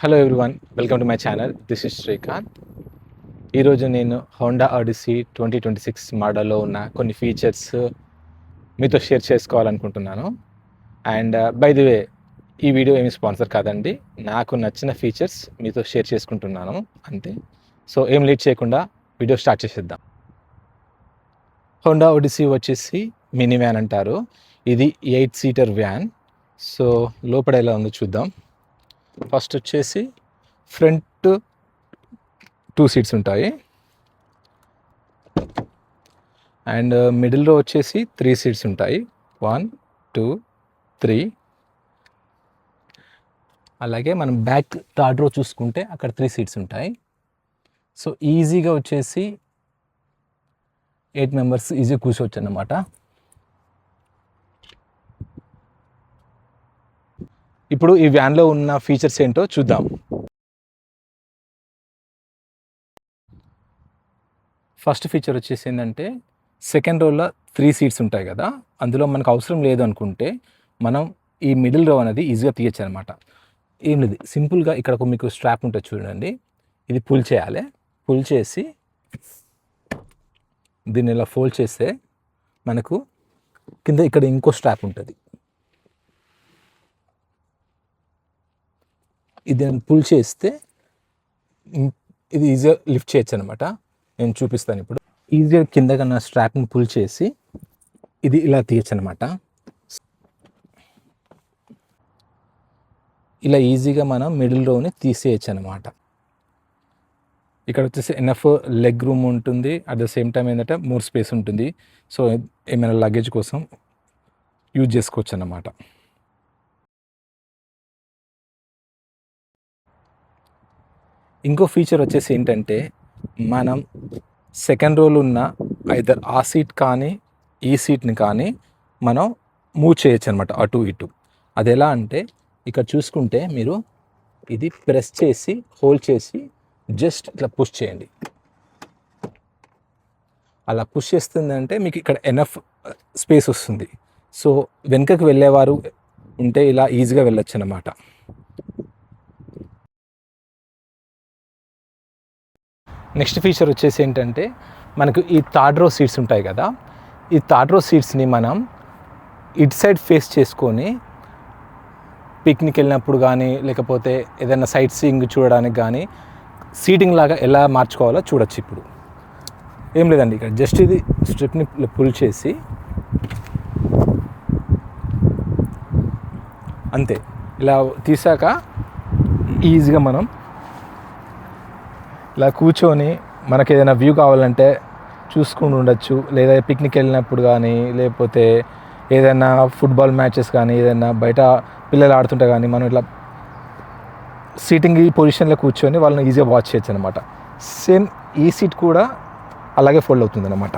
Hello everyone, welcome to my channel. This is Srikanth. ఈరోజు నేను Honda Odyssey 2026 మోడల్లో ఉన్న కొన్ని ఫీచర్స్ మీతో షేర్ చేసుకోవాలనుకుంటున్నాను. అండ్ బై ది వే, ఈ వీడియో ఏమి స్పాన్సర్ కాదండి, నాకు నచ్చిన ఫీచర్స్ మీతో షేర్ చేసుకుంటున్నాను అంతే. సో ఏం లేట్ చేయకుండా వీడియో స్టార్ట్ చేసేద్దాం. హోండా ఆడిసీ వచ్చేసి మినీ వ్యాన్ అంటారు. ఇది 8 సీటర్ వ్యాన్. సో లోపల ఎలా ఉందో చూద్దాం. ఫస్ట్ వచ్చేసి ఫ్రంట్ 2 సీట్స్ ఉంటాయి అండ్ మిడిల్లో వచ్చేసి 3 సీట్స్ ఉంటాయి. 1 2 3. అలాగే మనం బ్యాక్ థర్డ్ రో చూసుకుంటే అక్కడ 3 సీట్స్ ఉంటాయి. సో ఈజీగా వచ్చేసి 8 మెంబర్స్ ఈజీగా కూర్చోవచ్చు అన్నమాట. ఇప్పుడు ఈ వ్యాన్లో ఉన్న ఫీచర్స్ ఏంటో చూద్దాం. ఫస్ట్ ఫీచర్ వచ్చేసి ఏంటంటే, సెకండ్ రోలో 3 సీట్స్ ఉంటాయి కదా, అందులో మనకు అవసరం లేదు అనుకుంటే మనం ఈ మిడిల్ రో అనేది ఈజీగా తీయచ్చు అనమాట. ఏం లేదు, సింపుల్గా ఇక్కడ మీకు స్ట్రాప్ ఉంటుంది చూడండి, ఇది పుల్ చేయాలి. పుల్ చేసి దీన్ని ఇలా ఫోల్డ్ చేస్తే మనకు కింద ఇక్కడ ఇంకో స్ట్రాప్ ఉంటుంది. ఇది పుల్ చేస్తే ఇది ఈజీగా లిఫ్ట్ చేయొచ్చు అనమాట. నేను చూపిస్తాను ఇప్పుడు. ఈజీగా కింద కన్నా స్ట్రాప్ని పుల్ చేసి ఇది ఇలా తీయచ్చు అనమాట. ఇలా ఈజీగా మనం మిడిల్ రోని తీసేయచ్చు అనమాట. ఇక్కడ వచ్చేసి ఎనఫ్ లెగ్ రూమ్ ఉంటుంది, అట్ ద సేమ్ టైం ఏంటంటే మోర్ స్పేస్ ఉంటుంది. సో ఏమైనా లగేజ్ కోసం యూజ్ చేసుకోవచ్చు అన్నమాట. ఇంకో ఫీచర్ వచ్చేసి ఏంటంటే, మనం సెకండ్ రోలో ఉన్న ఐదర్ ఆ సీట్ కానీ ఈ సీట్ని కానీ మనం మూవ్ చేయొచ్చు అనమాట, అటు ఇటు. అది ఎలా అంటే, ఇక్కడ చూసుకుంటే మీరు ఇది ప్రెస్ చేసి హోల్డ్ చేసి జస్ట్ ఇట్లా పుష్ చేయండి. అలా పుష్ చేస్తుందంటే మీకు ఇక్కడ ఎనఫ్ స్పేస్ వస్తుంది. సో వెనుకకు వెళ్ళేవారు ఉంటే ఇలా ఈజీగా వెళ్ళొచ్చు అన్నమాట. నెక్స్ట్ ఫీచర్ వచ్చేసి ఏంటంటే, మనకు ఈ థర్డ్ రో సీట్స్ ఉంటాయి కదా, ఈ థర్డ్ రో సీట్స్ని మనం ఇటు సైడ్ ఫేస్ చేసుకొని పిక్నిక్ వెళ్ళినప్పుడు కానీ, లేకపోతే ఏదైనా సైట్ సీయింగ్ చూడడానికి కానీ సీటింగ్ లాగా ఎలా మార్చుకోవాలో చూడొచ్చు. ఇప్పుడు ఏం లేదండి, ఇక్కడ జస్ట్ ఇది స్ట్రిప్ని పుల్ చేసి అంతే, ఇలా తీసాక ఈజీగా మనం ఇలా కూర్చొని మనకి ఏదైనా వ్యూ కావాలంటే చూసుకుని ఉండొచ్చు. లేదా పిక్నిక్ వెళ్ళినప్పుడు కానీ, లేకపోతే ఏదైనా ఫుట్బాల్ మ్యాచెస్ కానీ, ఏదైనా బయట పిల్లలు ఆడుతుంటే కానీ మనం ఇట్లా సీటింగ్ ఈ పొజిషన్లో కూర్చొని వాళ్ళని ఈజీగా వాచ్ చేయొచ్చు అనమాట. సేమ్ ఈ సీట్ కూడా అలాగే ఫోల్డ్ అవుతుంది అనమాట.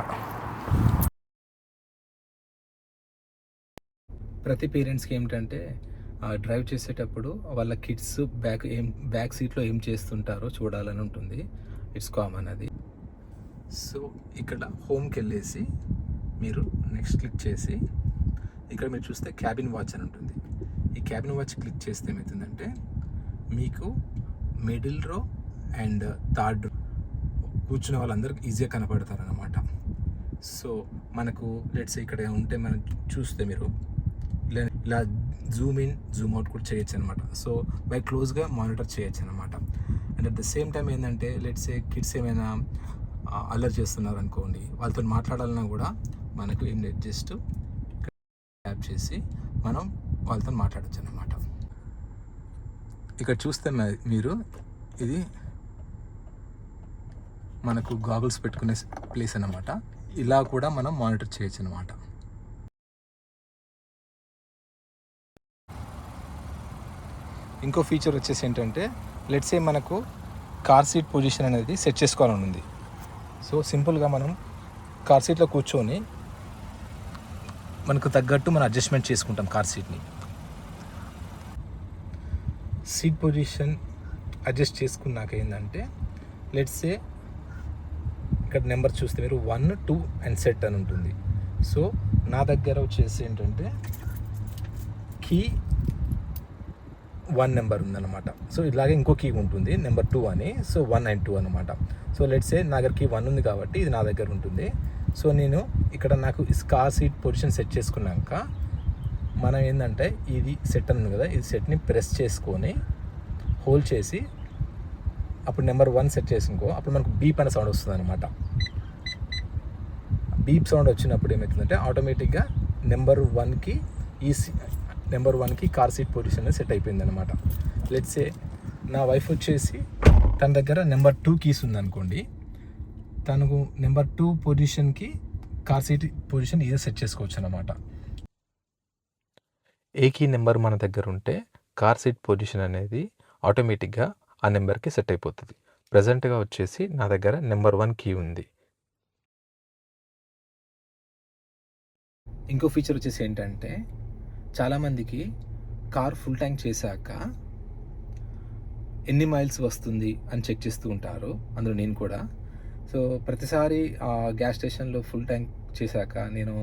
ప్రతి పేరెంట్స్కి ఏమిటంటే, డ్రైవ్ చేసేటప్పుడు వాళ్ళ కిడ్స్ బ్యాక్ సీట్లో ఏం చేస్తుంటారో చూడాలని ఉంటుంది. ఇట్స్ కామన్ అది. సో ఇక్కడ హోమ్కి వెళ్ళేసి మీరు నెక్స్ట్ క్లిక్ చేసి ఇక్కడ మీరు చూస్తే క్యాబిన్ వాచ్ అని ఉంటుంది. ఈ క్యాబిన్ వాచ్ క్లిక్ చేస్తే ఏమవుతుందంటే, మీకు మిడిల్ రో అండ్ థర్డ్ రో కూర్చున్న వాళ్ళందరికీ ఈజీగా కనపడతారు అన్నమాట. సో మనకు లెట్స్ ఇక్కడ ఉంటే మనం చూస్తే మీరు ఇలా జూమ్ ఇన్ జూమ్ అవుట్ కూడా చేయొచ్చు అనమాట. సో బై క్లోజ్గా మానిటర్ చేయొచ్చు అనమాట. And at the same time ఏంటంటే, లెట్స్ ఏ కిడ్స్ ఏమైనా అల్లరి చేస్తున్నారు అనుకోండి, వాళ్ళతో మాట్లాడాలన్నా కూడా మనకు ఏం లేదు, జస్ట్ ట్యాప్ చేసి మనం వాళ్ళతో మాట్లాడచ్చు అనమాట. ఇక్కడ చూస్తే మీరు ఇది మనకు గాగుల్స్ పెట్టుకునే ప్లేస్ అన్నమాట. ఇలా కూడా మనం మానిటర్ చేయొచ్చు అనమాట. ఇంకో ఫీచర్ వచ్చేసి ఏంటంటే, లెట్స్ ఏ మనకు కార్ సీట్ పొజిషన్ అనేది సెట్ చేసుకోవాలని ఉంది. సో సింపుల్గా మనం కార్ సీట్లో కూర్చొని మనకు తగ్గట్టు మనం అడ్జస్ట్మెంట్ చేసుకుంటాం కార్ సీట్ని. సీట్ పొజిషన్ అడ్జస్ట్ చేసుకున్నాక ఏంటంటే, లెట్స్ ఏ ఇక్కడ నెంబర్ చూస్తే మీరు 1 2 అండ్ సెట్ అని ఉంటుంది. సో నా దగ్గర వచ్చేసి ఏంటంటే, కీ 1 నెంబర్ ఉందన్నమాట. సో ఇలాగే ఇంకో కీ ఉంటుంది నెంబర్ 2 అని. సో 1 అండ్ 2 అనమాట. సో లెట్స్ సే నా దగ్గర కీ 1 ఉంది కాబట్టి ఇది నా దగ్గర ఉంటుంది. సో నేను ఇక్కడ నాకు కార్ సీట్ పొజిషన్ సెట్ చేసుకున్నాక మనం ఏంటంటే ఇది సెట్ ఉంది కదా, ఇది సెట్ని ప్రెస్ చేసుకొని హోల్డ్ చేసి అప్పుడు నెంబర్ 1 సెట్ చేసుకో, అప్పుడు మనకు బీప్ అనే సౌండ్ వస్తుంది అనమాట. బీప్ సౌండ్ వచ్చినప్పుడు ఏమవుతుందంటే ఆటోమేటిక్గా నెంబర్ 1కి కార్ సీట్ పొజిషన్ సెట్ అయిపోయింది అనమాట. లెట్స్ సే నా వైఫ్ వచ్చేసి తన దగ్గర నెంబర్ 2 కీస్ ఉందనుకోండి, తనకు నెంబర్ 2 పొజిషన్కి car seat position easy set చేసుకోవచ్చు అనమాట. ఏ కీ నెంబర్ మన దగ్గర ఉంటే కార్ సీట్ పొజిషన్ అనేది ఆటోమేటిక్గా ఆ నెంబర్కి సెట్ అయిపోతుంది. ప్రజెంట్గా వచ్చేసి నా దగ్గర నెంబర్ 1 కీ ఉంది. ఇంకో ఫీచర్ వచ్చేసి ఏంటంటే చాలామందికి కార్ ఫుల్ ట్యాంక్ చేశాక ఎన్ని మైల్స్ వస్తుంది అని చెక్ చేస్తూ ఉంటారు, అందులో నేను కూడా. సో ప్రతిసారి గ్యాస్ స్టేషన్లో ఫుల్ ట్యాంక్ చేశాక నేను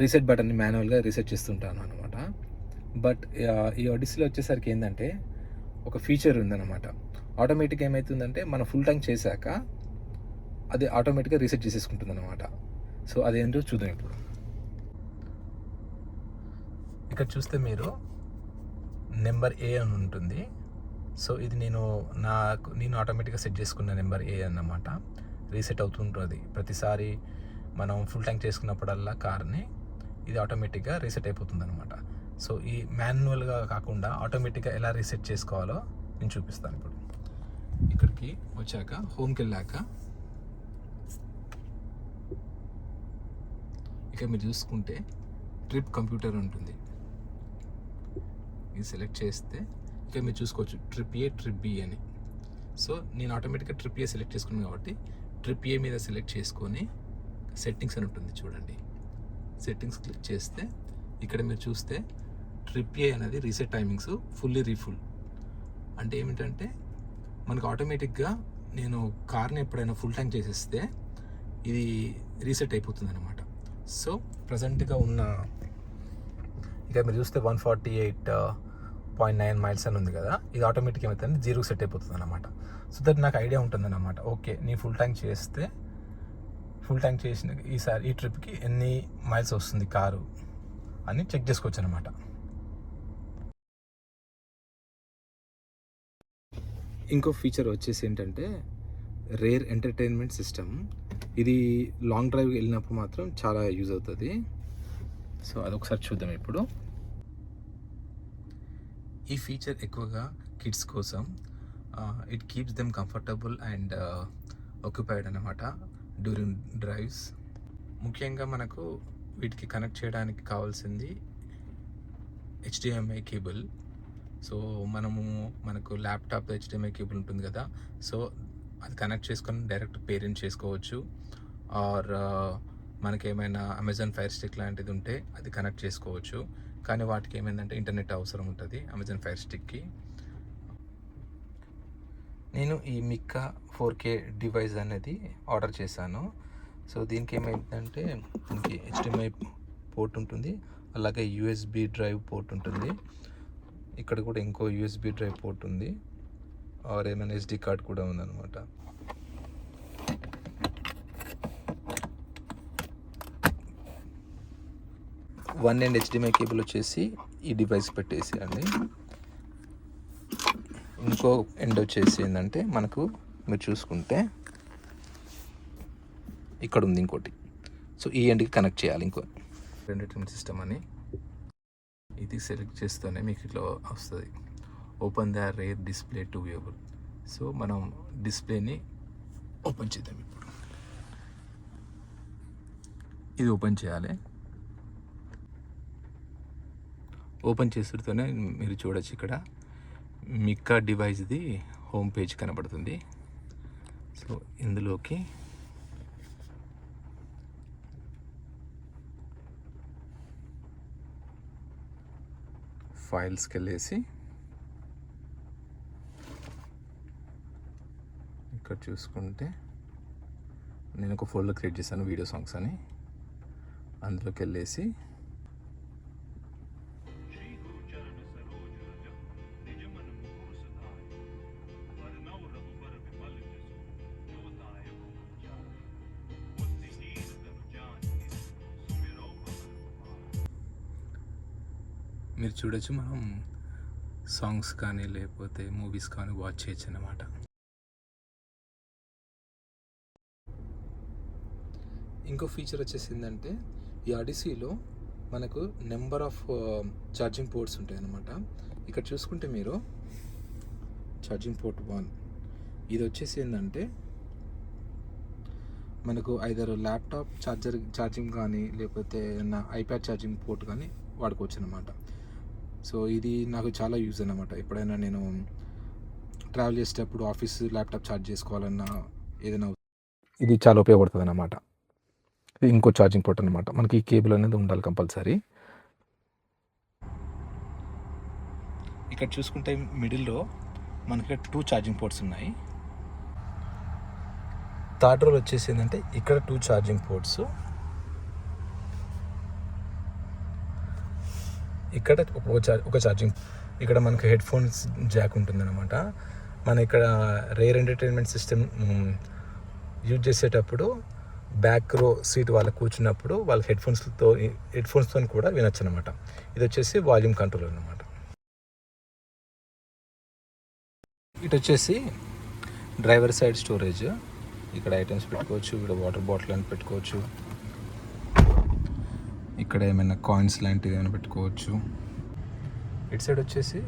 రీసెట్ బటన్ని మాన్యువల్గా రీసెట్ చేస్తుంటాను అనమాట. బట్ ఈ ఒడిస్సీలో వచ్చేసరికి ఏంటంటే ఒక ఫీచర్ ఉందన్నమాట. ఆటోమేటిక్గా ఏమవుతుందంటే మనం ఫుల్ ట్యాంక్ చేశాక అది ఆటోమేటిక్గా రీసెట్ చేసేసుకుంటుంది అనమాట. సో అదేంటో చూద్దాం ఇప్పుడు. ఇక్కడ చూస్తే మీరు నెంబర్ ఏ అని ఉంటుంది. సో ఇది నేను ఆటోమేటిక్గా సెట్ చేసుకున్న నెంబర్ ఏ అన్నమాట. రీసెట్ అవుతుంటుంది ప్రతిసారి మనం ఫుల్ ట్యాంక్ చేసుకున్నప్పుడల్లా కార్ని ఇది ఆటోమేటిక్గా రీసెట్ అయిపోతుంది అనమాట. సో ఈ మాన్యువల్గా కాకుండా ఆటోమేటిక్గా ఎలా రీసెట్ చేసుకోవాలో నేను చూపిస్తాను ఇప్పుడు. ఇక్కడికి వచ్చాక హోమ్కి వెళ్ళాక ఇక మీరు చూసుకుంటే ట్రిప్ కంప్యూటర్ ఉంటుంది. ఇది సెలెక్ట్ చేస్తే ఇక మీరు చూసుకోవచ్చు ట్రిప్ ఏ, ట్రిప్ బి అని. సో నేను ఆటోమేటిక్గా ట్రిప్ ఏ సెలెక్ట్ చేసుకున్నాను కాబట్టి ట్రిప్ ఏ మీద సెలెక్ట్ చేసుకొని సెట్టింగ్స్ అని ఉంటుంది చూడండి. సెట్టింగ్స్ క్లిక్ చేస్తే ఇక్కడ మీరు చూస్తే ట్రిప్ ఏ అనేది రీసెట్ టైమింగ్స్ ఫుల్లీ రీఫుల్. అంటే ఏమిటంటే మనకు ఆటోమేటిక్గా నేను కార్ని ఎప్పుడైనా ఫుల్ ట్యాంక్ చేసేస్తే ఇది రీసెట్ అయిపోతుంది అనమాట. సో ప్రజెంట్గా ఉన్న ఇక మీరు చూస్తే 148.9 మైల్స్ అని ఉంది కదా, ఇది ఆటోమేటిక్ ఏమవుతుంది 0 సెట్ అయిపోతుంది అనమాట. సో దట్ నాకు ఐడియా ఉంటుంది అనమాట. ఓకే నేను ఫుల్ ట్యాంక్ చేసిన ఈసారి ఈ ట్రిప్కి ఎన్ని మైల్స్ వస్తుంది కారు అని చెక్ చేసుకోవచ్చు అనమాట. ఇంకో ఫీచర్ వచ్చేసి ఏంటంటే రేర్ ఎంటర్టైన్మెంట్ సిస్టమ్. ఇది లాంగ్ డ్రైవ్కి వెళ్ళినప్పుడు మాత్రం చాలా యూజ్ అవుతుంది. సో అదొకసారి చూద్దాం ఇప్పుడు. ఈ ఫీచర్ ఎక్కువగా కిడ్స్ కోసం. It keeps them comfortable and occupied అన్నమాట డ్యూరింగ్ డ్రైవ్స్. ముఖ్యంగా మనకు వీటికి కనెక్ట్ చేయడానికి కావాల్సింది HDMI కేబుల్. సో మనకు ల్యాప్టాప్ HDMI కేబుల్ ఉంటుంది కదా, సో అది కనెక్ట్ చేసుకొని డైరెక్ట్ పేరెంట్ చేసుకోవచ్చు. ఆర్ మనకేమైనా అమెజాన్ ఫైర్ స్టిక్ లాంటిది ఉంటే అది కనెక్ట్ చేసుకోవచ్చు. కానీ వాటికి ఏమైందంటే ఇంటర్నెట్ అవసరం ఉంటుంది అమెజాన్ ఫైర్ స్టిక్కి. నేను ఈ మిక్కా 4K డివైస్ అనేది ఆర్డర్ చేశాను. సో దీనికి ఏమైందంటే దీనికి HDMI పోర్ట్ ఉంటుంది, అలాగే USB డ్రైవ్ పోర్ట్ ఉంటుంది. ఇక్కడ కూడా ఇంకో USB డ్రైవ్ పోర్ట్ ఉంది, ఆర్ ఏమైనా SD కార్డ్ కూడా ఉందన్నమాట. వన్ ఎండ్ HDMI కేబుల్ వచ్చేసి ఈ డివైస్ పెట్టేసేయండి. ఇంకో ఎండ్ వచ్చేసి ఏంటంటే మనకు మీరు చూసుకుంటే ఇక్కడ ఉంది ఇంకోటి. సో ఈ ఎండ్కి కనెక్ట్ చేయాలి ఇంకో ఎంటర్టైన్మెంట్ సిస్టమ్ అని. ఇది సెలెక్ట్ చేస్తేనే మీకు ఇట్లా వస్తుంది, open the rear display to viewable. So మనం డిస్ప్లేని ఓపెన్ చేద్దాం ఇప్పుడు. ఇది ఓపెన్ చేయాలి. ఓపెన్ చేస్తూనే మీరు చూడొచ్చు ఇక్కడ మిక్కా డివైస్ది హోమ్ పేజ్ కనబడుతుంది. సో ఇందులోకి ఫైల్స్కి వెళ్ళేసి ఇక్కడ చూసుకుంటే నేను ఒక ఫోల్డర్ క్రియేట్ చేశాను వీడియో సాంగ్స్ అని. అందులోకి వెళ్ళేసి మీరు చూడొచ్చు, మనం సాంగ్స్ కానీ లేకపోతే మూవీస్ కానీ వాచ్ చేయొచ్చు అన్నమాట. ఇంకో ఫీచర్ వచ్చేసి ఏంటంటే ఈ ఆడిసీలో మనకు నెంబర్ ఆఫ్ ఛార్జింగ్ పోర్ట్స్ ఉంటాయి అన్నమాట. ఇక్కడ చూసుకుంటే మీరు ఛార్జింగ్ పోర్ట్ 1 ఇది వచ్చేసి ఏంటంటే మనకు ఐదర్ ల్యాప్టాప్ ఛార్జింగ్ కానీ లేకపోతే నా ఐప్యాడ్ ఛార్జింగ్ పోర్ట్ కానీ వాడుకోవచ్చు అన్నమాట. సో ఇది నాకు చాలా యూజ్ అన్నమాట. ఎప్పుడైనా నేను ట్రావెల్ చేసేటప్పుడు ఆఫీస్ ల్యాప్టాప్ ఛార్జ్ చేసుకోవాలన్నా ఏదైనా ఇది చాలా ఉపయోగపడుతుంది అన్నమాట. ఇది ఇంకో ఛార్జింగ్ పోర్ట్ అనమాట. మనకి ఈ కేబుల్ అనేది ఉండాలి కంపల్సరీ. ఇక్కడ చూసుకుంటే మిడిల్లో మనకి 2 ఛార్జింగ్ పోర్ట్స్ ఉన్నాయి. థర్డ్ రోల్ వచ్చేసి ఏంటంటే ఇక్కడ 2 ఛార్జింగ్ పోర్ట్స్, ఇక్కడ ఒక ఛార్జింగ్. ఇక్కడ మనకి హెడ్ ఫోన్స్ జాక్ ఉంటుందన్నమాట. మన ఇక్కడ రేర్ ఎంటర్టైన్మెంట్ సిస్టమ్ యూజ్ చేసేటప్పుడు బ్యాక్ రో సీట్ వాళ్ళకి కూర్చున్నప్పుడు వాళ్ళ హెడ్ ఫోన్స్తో కూడా వినొచ్చు అనమాట. ఇది వచ్చేసి వాల్యూమ్ కంట్రోల్ అనమాట. ఇటు వచ్చేసి డ్రైవర్ సైడ్ స్టోరేజ్. ఇక్కడ ఐటమ్స్ పెట్టుకోవచ్చు, ఇక్కడ వాటర్ బాటిల్ అని పెట్టుకోవచ్చు, ఇక్కడ ఏమైనా కాయిన్స్ లాంటివి ఏమైనా పెట్టుకోవచ్చు. ఇటు సైడ్ వచ్చేసి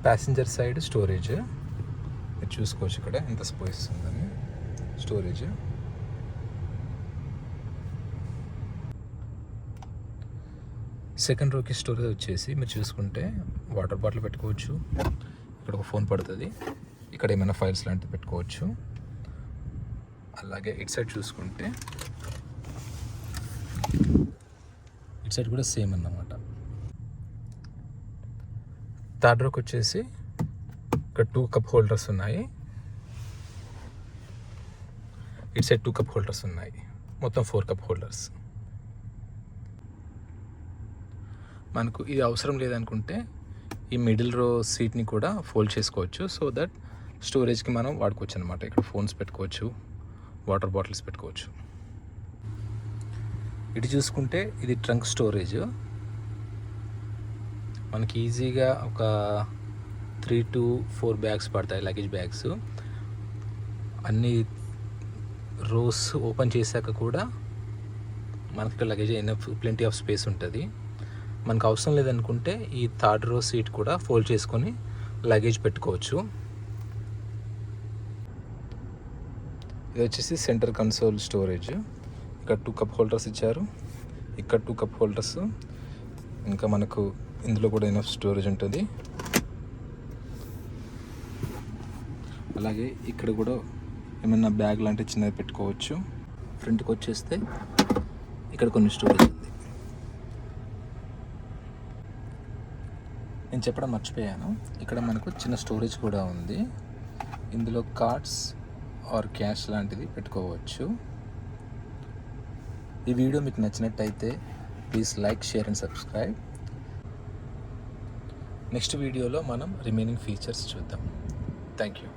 ప్యాసింజర్ సైడ్ స్టోరేజ్. మీరు చూసుకోవచ్చు ఇక్కడ ఎంత స్పేస్ ఉందని స్టోరేజ్. సెకండ్ రోకి స్టోరేజ్ వచ్చేసి మీరు చూసుకుంటే వాటర్ బాటిల్ పెట్టుకోవచ్చు, ఇక్కడ ఒక ఫోన్ పడుతుంది, ఇక్కడ ఏమైనా ఫైల్స్ లాంటివి పెట్టుకోవచ్చు. అలాగే ఇటు సైడ్ చూసుకుంటే ఇటు సైడ్ కూడా సేమ్ అన్నమాట. థర్డ్ రోకి వచ్చేసి ఇక్కడ 2 కప్ హోల్డర్స్ ఉన్నాయి, ఇటు సైడ్ 2 కప్ హోల్డర్స్ ఉన్నాయి, మొత్తం 4 కప్ హోల్డర్స్. మనకు ఇది అవసరం లేదనుకుంటే ఈ మిడిల్ రో సీట్ని కూడా ఫోల్డ్ చేసుకోవచ్చు. సో దట్ స్టోరేజ్కి మనం వాడుకోవచ్చు అనమాట. ఇక్కడ ఫోన్స్ పెట్టుకోవచ్చు, వాటర్ బాటిల్స్ పెట్టుకోవచ్చు. ఇటు చూసుకుంటే ఇది ట్రంక్ స్టోరేజ్. మనకి ఈజీగా ఒక 3 to 4 బ్యాగ్స్ పడతాయి, లగేజ్ బ్యాగ్స్. అన్ని రోస్ ఓపెన్ చేశాక కూడా మనకి లగేజ్ ప్లెంటీ ఆఫ్ స్పేస్ ఉంటుంది. మనకు అవసరం లేదనుకుంటే ఈ థర్డ్ రో సీట్ కూడా ఫోల్డ్ చేసుకొని లగేజ్ పెట్టుకోవచ్చు. ఇది వచ్చేసి సెంటర్ కన్సోల్ స్టోరేజ్. ఇక్కడ 2 కప్ హోల్డర్స్ ఇచ్చారు, ఇక్కడ 2 కప్ హోల్డర్స్, ఇంకా మనకు ఇందులో కూడా ఎనఫ్ స్టోరేజ్ ఉంటుంది. అలాగే ఇక్కడ కూడా ఏమైనా బ్యాగ్ లాంటి చిన్నది పెట్టుకోవచ్చు. ఫ్రంట్కి వచ్చేస్తే ఇక్కడ కొన్ని స్టోరేజ్ ఉంది. నేను చెప్పడం మర్చిపోయాను, ఇక్కడ మనకు చిన్న స్టోరేజ్ కూడా ఉంది. ఇందులో కార్డ్స్ ఆర్ క్యాష్ లాంటిది పెట్టుకోవచ్చు. ఈ వీడియో మీకు నచ్చినట్టయితే please like, share and subscribe. Next వీడియోలో మనం రిమైనింగ్ ఫీచర్స్ చూద్దాం. Thank you.